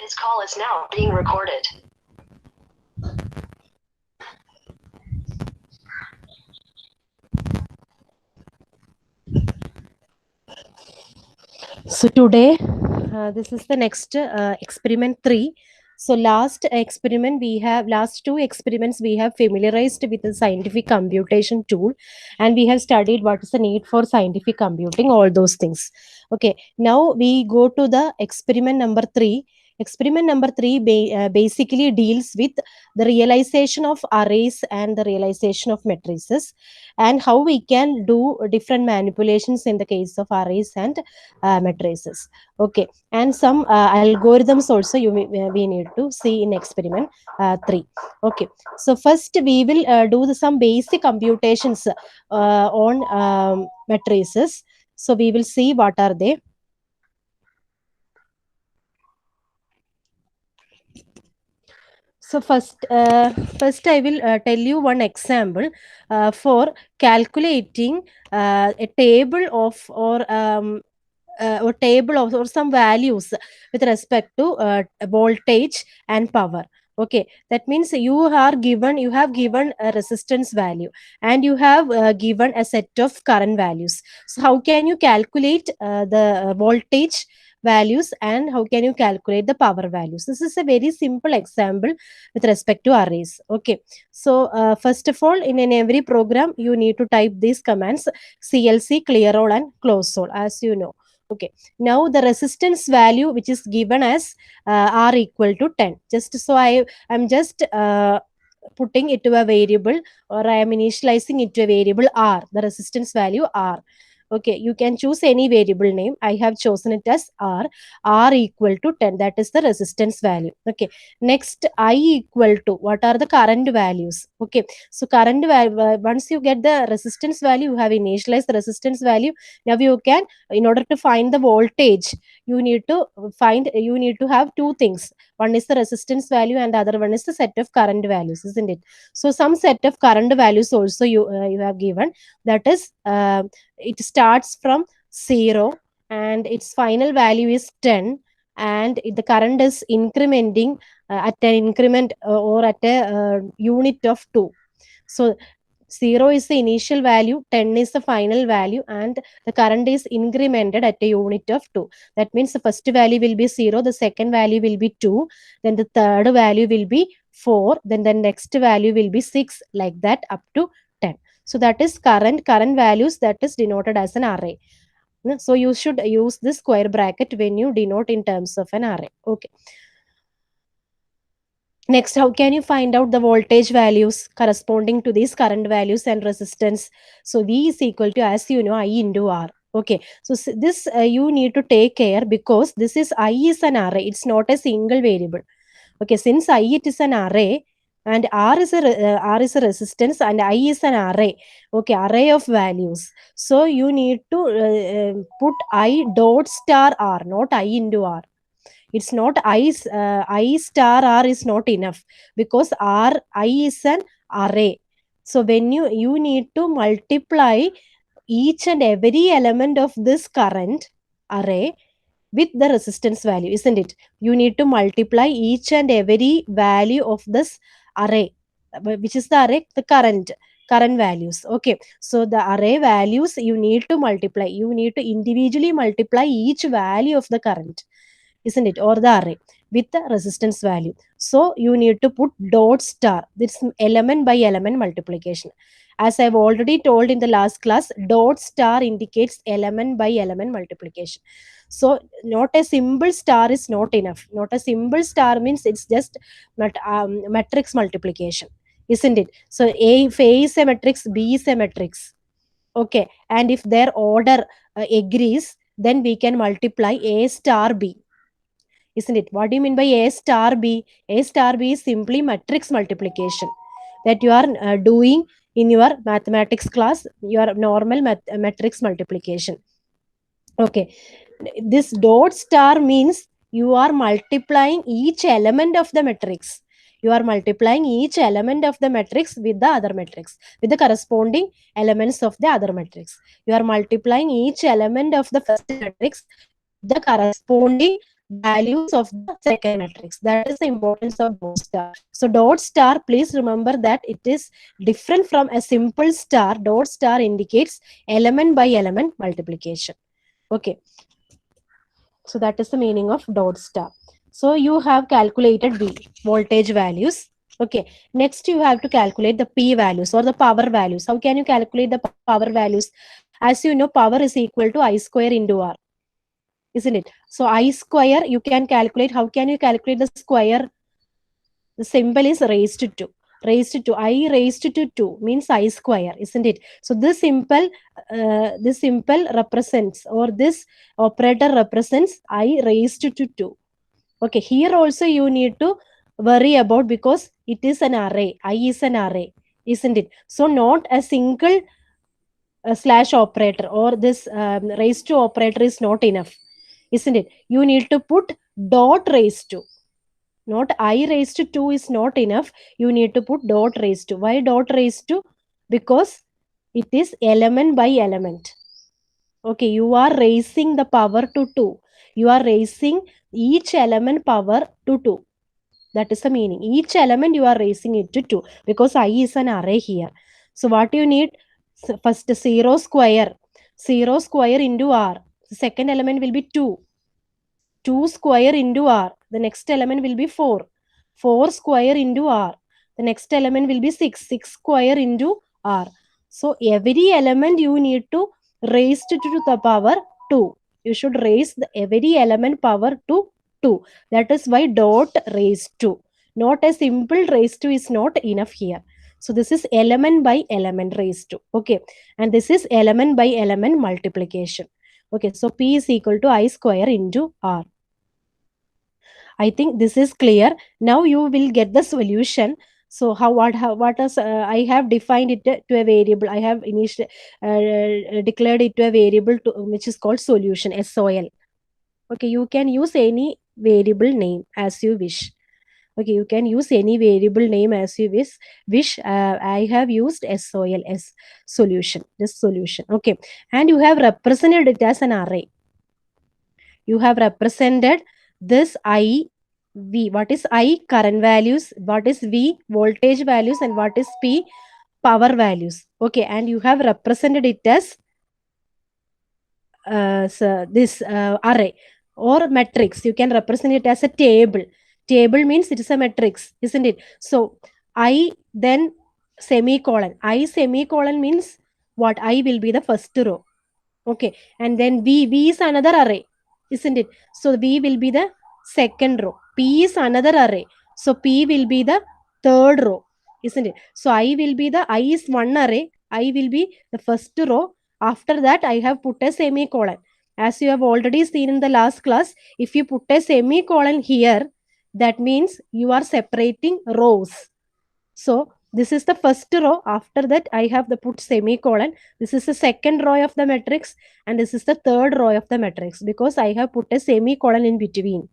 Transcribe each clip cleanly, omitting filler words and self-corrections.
This call is now being recorded. So today, this is the next experiment 3. So last two experiments we have familiarized with the scientific computation tool, and we have studied what is the need for scientific computing, all those things. Okay, now we go to the experiment number 3. Experiment number 3 basically deals with the realization of arrays and the realization of matrices, and how we can do different manipulations in the case of arrays and matrices. Okay, and some algorithms also we need to see in experiment 3. Okay, so first we will do some basic computations on matrices. So we will see what are they. So first I will tell you one example for calculating a table of or table of or some values with respect to voltage and power. Okay, that means you have given a resistance value, and you have given a set of current values. So how can you calculate the voltage values, and how can you calculate the power values? This is a very simple example with respect to arrays. Okay, so first of all, in every program you need to type these commands: clc, clear all, and close all, as you know. Okay, now the resistance value which is given as r equal to 10. Just so I'm just putting it to a variable, or I am initializing it to a variable r, the resistance value r. Okay, you can choose any variable name. I have chosen it as r equal to 10. That is the resistance value. Okay, next, I equal to, what are the current values? Okay, so current value, once you get the resistance value, you have initialized the resistance value. Now you can, in order to find the voltage, you need to have two things. One is the resistance value, and the other one is the set of current values, isn't it? So some set of current values also you have given. That is, it starts from 0, and its final value is 10, and the current is incrementing at an increment or at a unit of 2. So 0 is the initial value, 10 is the final value, and the current is incremented at a unit of 2. That means the first value will be 0, the second value will be 2, then the third value will be 4, then the next value will be 6, like that up to 10. So that is current values, that is denoted as an array. So you should use this square bracket when you denote in terms of an array. Okay. Next, how can you find out the voltage values corresponding to these current values and resistance? So V is equal to, as you know, I into R. Okay, so this you need to take care, because this is I is an array. It's not a single variable. Okay, since I it is an array, and R is a resistance, and I is an array. Okay, array of values. So you need to put I dot star R, not I into R. It's not I star r is not enough, because I is an array. So when you need to multiply each and every element of this current array with the resistance value, isn't it? You need to multiply each and every value of this array. Which is the array? The current values. Okay, so the array values you need to multiply, you need to individually multiply each value of the current, isn't it, or the array, with the resistance value. So you need to put dot star, this element by element multiplication. As I've already told in the last class, dot star indicates element by element multiplication. So not a symbol star is not enough. Not a symbol star means it's just matrix multiplication, isn't it? So if A is a matrix, B is a matrix. Okay, and if their order agrees, then we can multiply A star B, isn't it? What do you mean by A star B? A star B is simply matrix multiplication that you are doing in your mathematics class, your normal matrix multiplication. Okay, this dot star means you are multiplying each element of the matrix. You are multiplying each element of the matrix with the other matrix, with the corresponding elements of the other matrix. You are multiplying each element of the first matrix with the corresponding values of the second matrix. That is the importance of dot star. So dot star, please remember that it is different from a simple star. Dot star indicates element by element multiplication. Okay. So that is the meaning of dot star. So you have calculated V, voltage values. Okay. Next, you have to calculate the P values or the power values. How can you calculate the power values? As you know, power is equal to I square into R, isn't it? So I square, you can calculate. How can you calculate the square? The symbol is raised to 2. Raised to I raised to 2 means I square, isn't it? So this symbol represents, or this operator represents I raised to 2. Okay, here also you need to worry about, because it is an array. I is an array, isn't it? So not a single slash operator or this raised to operator is not enough, isn't it? You need to put dot raised to. Not I raised to 2 is not enough. You need to put dot raised to. Why dot raised to? Because it is element by element. Okay, you are raising the power to 2. You are raising each element power to 2. That is the meaning. Each element you are raising it to 2, because I is an array here. So what you need? First 0 square. 0 square into R. The second element will be 2. 2 square into R. The next element will be 4. 4 square into R. The next element will be 6. 6 square into R. So every element you need to raise to the power 2. You should raise every element power to 2. That is why dot raised to. Not a simple raised to is not enough here. So this is element by element raised to. Okay. And this is element by element multiplication. Okay. So P is equal to I square into R. I think this is clear. Now you will get the solution. So what is I have defined it to a variable. I have initially declared it to a variable which is called solution, SOL. Okay, you can use any variable name as you wish. Okay, you can use any variable name as you wish. I have used SOL as solution, this solution. Okay, and you have represented it as an array. You have represented this I, V. What is I? Current values. What is V? Voltage values. And what is P? Power values. Okay, and you have represented it as this array or matrix. You can represent it as a table. Table means it is a matrix, isn't it? So I, then semicolon. I semicolon means what? I will be the first row. Okay, and then V is another array, isn't it? So V will be the second row. P is another array. So P will be the third row, isn't it? So I is one array. I will be the first row. After that, I have put a semicolon. As you have already seen in the last class, if you put a semicolon here, that means you are separating rows. So this is the first row. After that, I have the put semicolon. This is the second row of the matrix, and this is the third row of the matrix, because I have put a semicolon in between,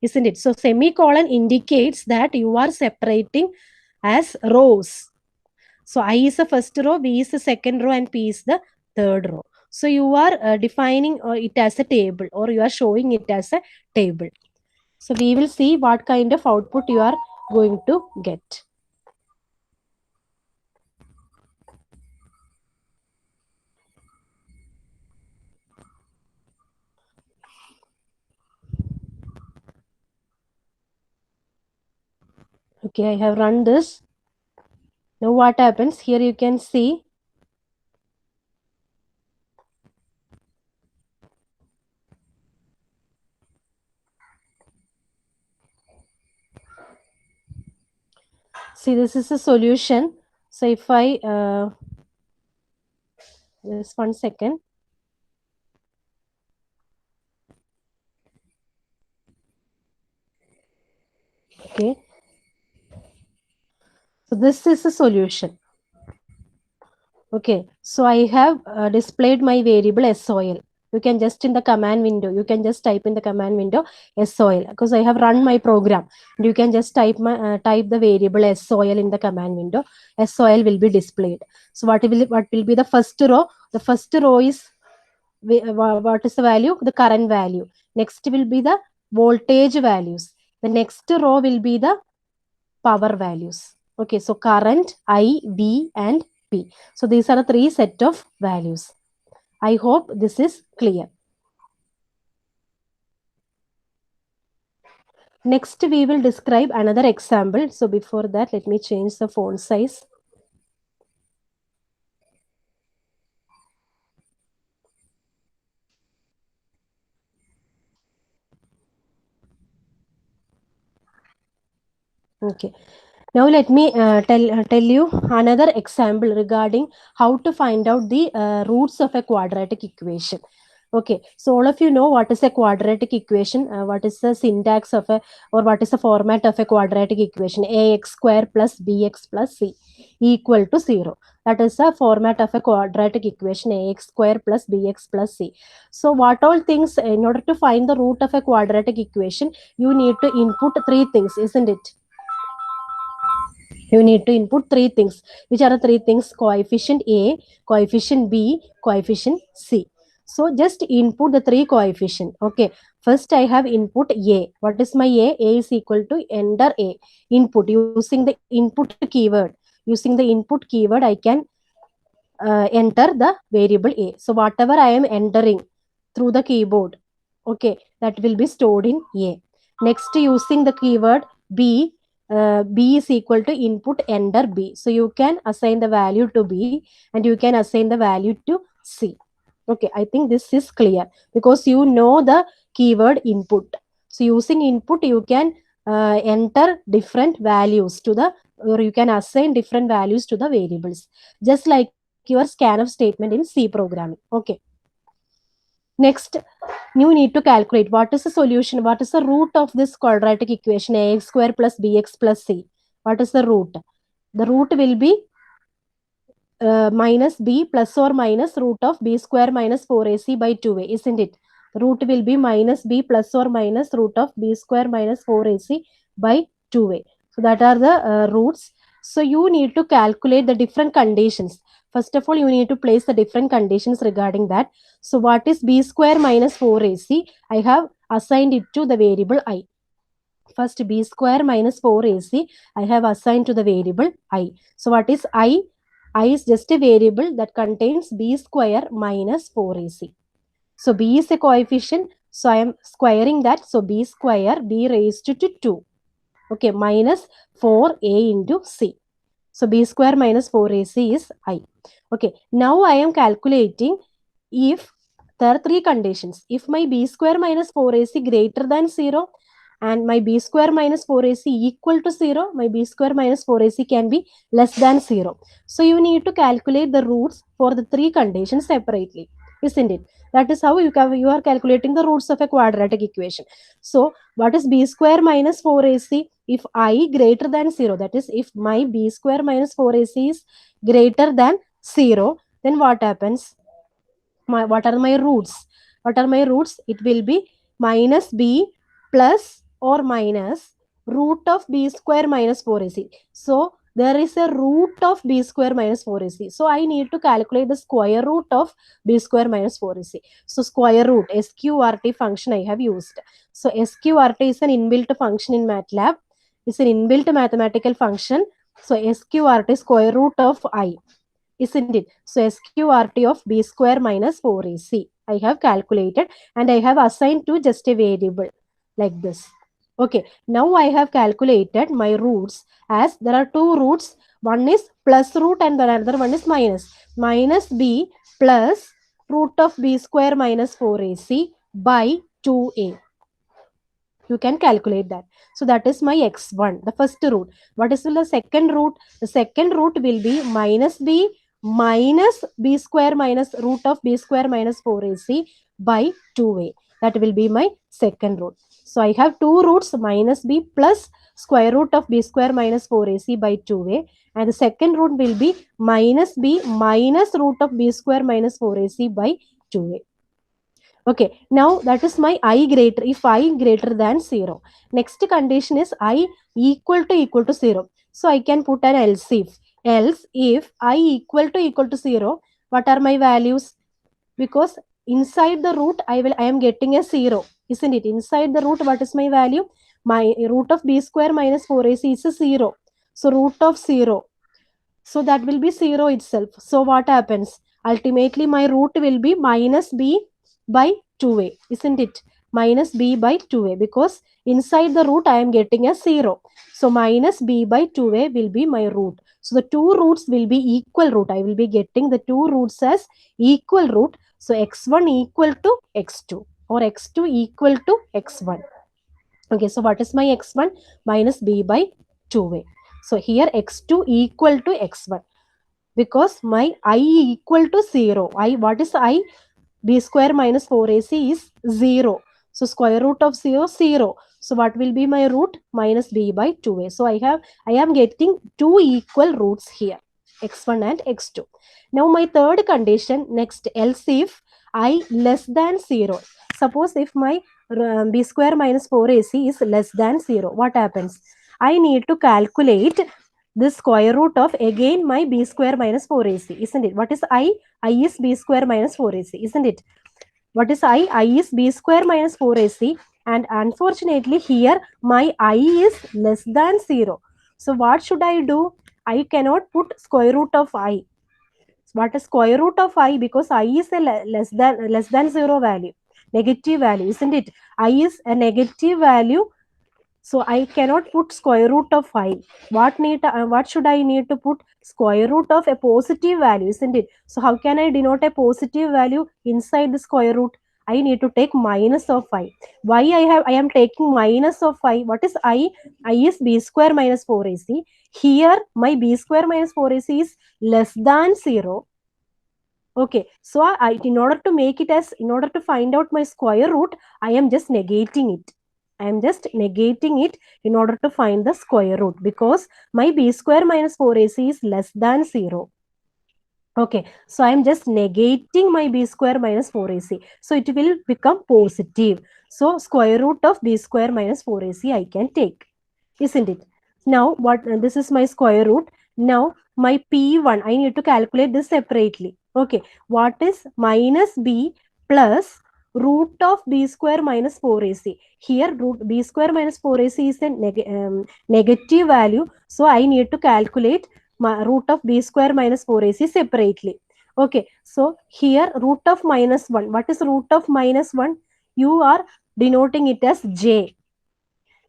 isn't it? So semicolon indicates that you are separating as rows. So I is the first row, B is the second row, and P is the third row. So you are defining it as a table, or you are showing it as a table. So we will see what kind of output you are going to get. Okay, I have run this. Now what happens? Here you can see this is a solution. So if I just 1 second. Okay. So this is a solution. Okay. So I have displayed my variable SOL. You can just in the command window, you can just type in the command window SOL, because I have run my program. And you can just type the variable SOL in the command window. SOL will be displayed. So what will be the first row? The first row is what is the value? The current value. Next will be the voltage values. The next row will be the power values. Okay, so current, I, V, and P. So these are the three set of values. I hope this is clear. Next, we will describe another example. So before that, let me change the font size. Okay. Now let me tell you another example regarding how to find out the roots of a quadratic equation. Okay, so all of you know what is a quadratic equation, what is the syntax of a, or what is the format of a quadratic equation? Ax square plus bx plus c equal to 0. That is the format of a quadratic equation, ax square plus bx plus c. So what all things, in order to find the root of a quadratic equation, you need to input three things, isn't it? You need to input three things. Which are the three things? Coefficient A, coefficient B, coefficient C. So just input the three coefficient. Okay, first I have input A. What is my A? A is equal to enter A input. Using the input keyword, using the input keyword, I can enter the variable A. So whatever I am entering through the keyboard, okay, that will be stored in A. Next, using the keyword B, B is equal to input enter B. So you can assign the value to B and you can assign the value to C. Okay, I think this is clear because you know the keyword input. So using input, you can enter different values to the, or you can assign different values to the variables, just like your scanf statement in C programming. Okay. Next, you need to calculate what is the solution, what is the root of this quadratic equation ax square plus bx plus c. What is the root? The root will be minus b plus or minus root of b square minus 4ac by 2a, isn't it? Root will be minus b plus or minus root of b square minus 4ac by 2a. So that are the roots. So you need to calculate the different conditions. First of all, you need to place the different conditions regarding that. So what is b square minus 4ac? I have assigned it to the variable I. First, b square minus 4ac, I have assigned to the variable I. So what is I? I is just a variable that contains b square minus 4ac. So b is a coefficient. So I am squaring that. So b square, b raised to 2. Okay, minus 4a into c. So b square minus 4ac is I. Okay, now I am calculating if there are three conditions. If my b square minus 4ac greater than 0 and my b square minus 4ac equal to 0, my b square minus 4ac can be less than 0. So you need to calculate the roots for the three conditions separately, isn't it? That is how you are calculating the roots of a quadratic equation. So what is b square minus 4ac? If I greater than 0, that is if my b square minus 4ac is greater than 0, then what happens? What are my roots? What are my roots? It will be minus b plus or minus root of b square minus 4ac. So there is a root of b square minus 4ac. So I need to calculate the square root of b square minus 4ac. So square root, SQRT function I have used. So SQRT is an inbuilt function in MATLAB. It's an inbuilt mathematical function. So SQRT, square root of I, isn't it? So SQRT of b square minus 4ac I have calculated and I have assigned to just a variable like this. Okay, now I have calculated my roots as there are two roots. One is plus root and the other one is minus. Minus b plus root of b square minus 4ac by 2a. You can calculate that. So that is my x1, the first root. What is the second root? The second root will be minus b square minus root of b square minus 4ac by 2a. That will be my second root. So I have two roots, minus b plus square root of b square minus 4ac by 2a. And the second root will be minus b minus root of b square minus 4ac by 2a. Okay, now that is my I greater, if I greater than 0. Next condition is I equal to 0. So I can put an else if. Else if I equal to 0, what are my values? Because inside the root I am getting a 0. isn't it? Inside the root, what is my value? My root of b square minus 4ac is 0. So root of 0. So that will be 0 itself. So what happens? Ultimately, my root will be minus b by 2a, isn't it? Minus b by 2a, because inside the root I am getting a 0. So minus b by 2a will be my root. So the two roots will be equal root. I will be getting the two roots as equal root. So x1 equal to x2 or x2 equal to x1. Okay, so what is my x1? Minus b by 2a. So here x2 equal to x1, because my I equal to 0. What is I? B square minus 4ac is 0. So square root of 0, 0. So what will be my root? Minus b by 2a. So I am getting two equal roots here, x1 and x2. Now my third condition, next, else if I less than 0. Suppose if my b square minus 4ac is less than 0, what happens? I need to calculate the square root of again my b square minus 4ac, isn't it? What is I? I is b square minus 4ac, isn't it? What is I? I is b square minus 4ac, and unfortunately here my I is less than 0. So what should I do? I cannot put square root of I. What is square root of I? Because I is a less than 0 value, negative value, isn't it? I is a negative value, so I cannot put square root of I. What should I need to put? Square root of a positive value, isn't it? So how can I denote a positive value inside the square root? I need to take minus of I. Why I am taking minus of I? What is I? I is b square minus 4ac. Here my b square minus 4ac is less than 0. Okay, so in order to make it as, in order to find out my square root, I am just negating it. I am just negating it in order to find the square root, because my b square minus 4ac is less than 0. Okay, so I am just negating my b square minus 4ac. So it will become positive. So square root of b square minus 4ac I can take, isn't it? Now what? This is my square root. Now my p1, I need to calculate this separately. Okay, what is minus b plus root of b square minus 4ac? Here root b square minus 4ac is a negative value, so I need to calculate my root of b square minus 4ac separately. Okay, so here root of minus 1. What is root of minus 1? You are denoting it as j,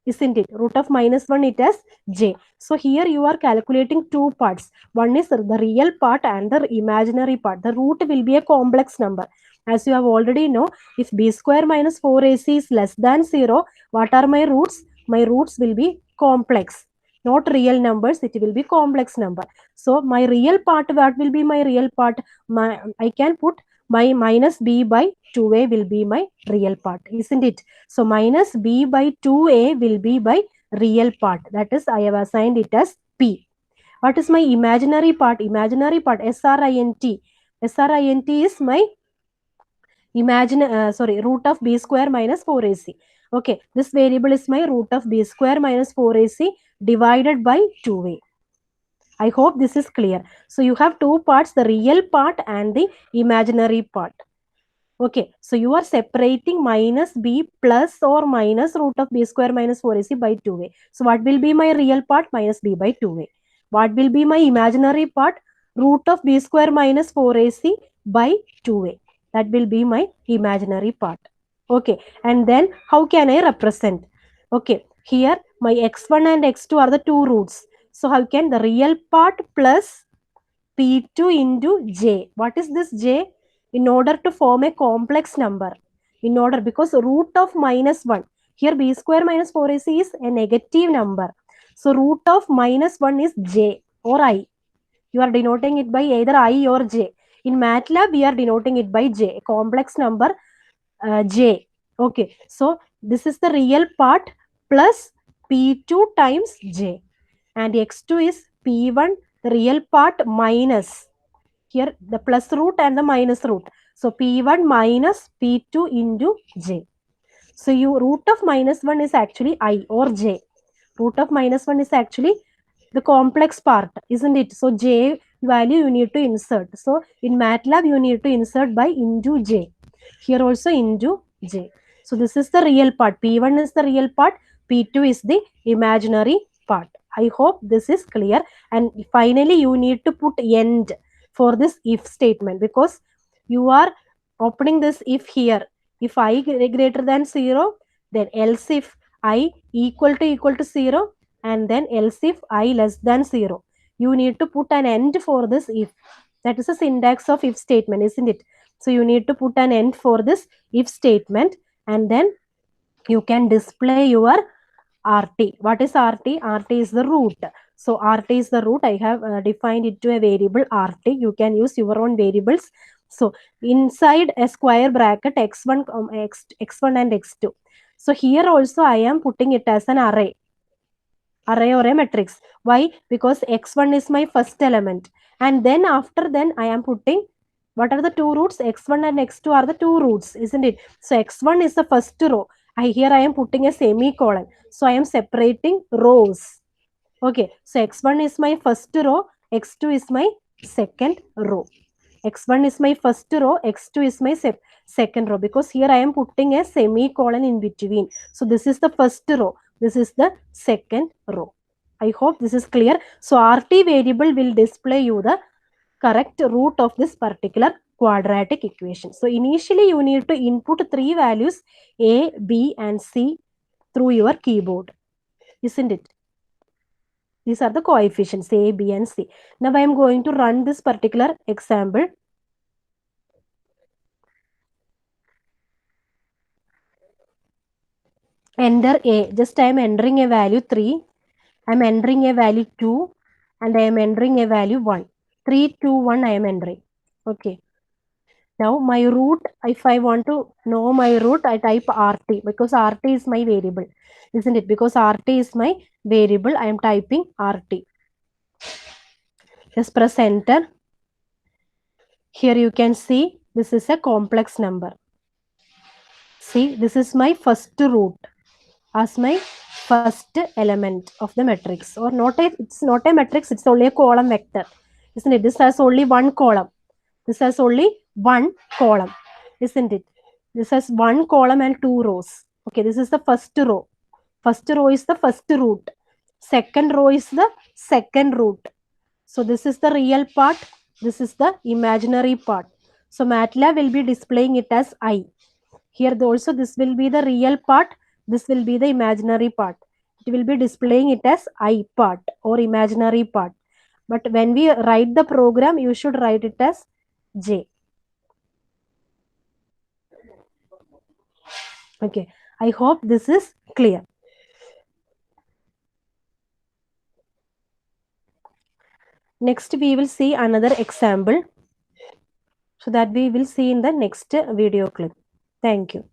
isn't it? Root of minus 1 it as j. So here you are calculating two parts. One is the real part and the imaginary part. The root will be a complex number. As you have already know, if b square minus 4ac is less than 0, what are my roots? My roots will be complex, not real numbers. It will be complex number. So my real part, what will be my real part? I can put my minus b by 2a will be my real part, isn't it? So minus b by 2a will be by real part. That is, I have assigned it as p. What is my imaginary part? Imaginary part, SRINT. SRINT is my root of b square minus 4ac. Okay, this variable is my root of b square minus 4ac divided by 2a. I hope this is clear. So you have two parts, the real part and the imaginary part. Okay, so you are separating minus b plus or minus root of b square minus 4ac by 2a. So what will be my real part? Minus b by 2a. What will be my imaginary part? Root of b square minus 4ac by 2a. That will be my imaginary part. Okay, and then how can I represent? Okay, here my x1 and x2 are the two roots. So how can the real part plus p2 into j? What is this j? In order to form a complex number, in order, because root of minus 1, here b square minus 4ac is a negative number. So root of minus 1 is j or I. You are denoting it by either I or j. In MATLAB, we are denoting it by j, a complex number j. Okay, so this is the real part plus p2 times j, and x2 is p1, the real part, minus here the plus root and the minus root. So p1 minus p2 into j. So you root of minus 1 is actually I or j. Root of minus 1 is actually the complex part, isn't it? So j value you need to insert. So in MATLAB you need to insert by into j. Here also into j. So this is the real part. P1 is the real part. P2 is the imaginary part. I hope this is clear. And finally, you need to put end for this if statement, because you are opening this if here. If I greater than 0, then else if I equal to 0, and then else if I less than 0. You need to put an end for this if. That is a syntax of if statement, isn't it? So you need to put an end for this if statement, and then you can display your RT. What is RT? RT is the root. So RT is the root. I have defined it to a variable RT. You can use your own variables. So inside a square bracket x1, x1 and x2. So here also I am putting it as an array or a matrix. Why? Because x1 is my first element, and then after then I am putting, what are the two roots? X1 and x2 are the two roots, isn't it? So x1 is the first row. Here I am putting a semicolon. So I am separating rows. Okay, so x1 is my first row, x2 is my second row. X1 is my first row, x2 is my second row, because here I am putting a semicolon in between. So this is the first row, this is the second row. I hope this is clear. So RT variable will display you the correct root of this particular quadratic equation. So initially you need to input three values A, B and C through your keyboard, isn't it? These are the coefficients A, B and C. Now I am going to run this particular example. Enter A. Just I am entering a value 3. I am entering a value 2. And I am entering a value 1. 3, 2, 1 I am entering. Okay. Now my root, if I want to know my root, I type RT, because RT is my variable. Isn't it? Because RT is my variable, I am typing RT. Just press enter. Here you can see this is a complex number. See, this is my first root as my first element of the matrix, or it's not a matrix, it's only a column vector, isn't it? This has only one column. This has only one column, isn't it? This has one column and two rows. Okay, this is the first row. First row is the first root. Second row is the second root. So this is the real part. This is the imaginary part. So MATLAB will be displaying it as I. Here also this will be the real part. This will be the imaginary part. It will be displaying it as I part or imaginary part. But when we write the program, you should write it as J. Okay. I hope this is clear. Next, we will see another example. So that we will see in the next video clip. Thank you.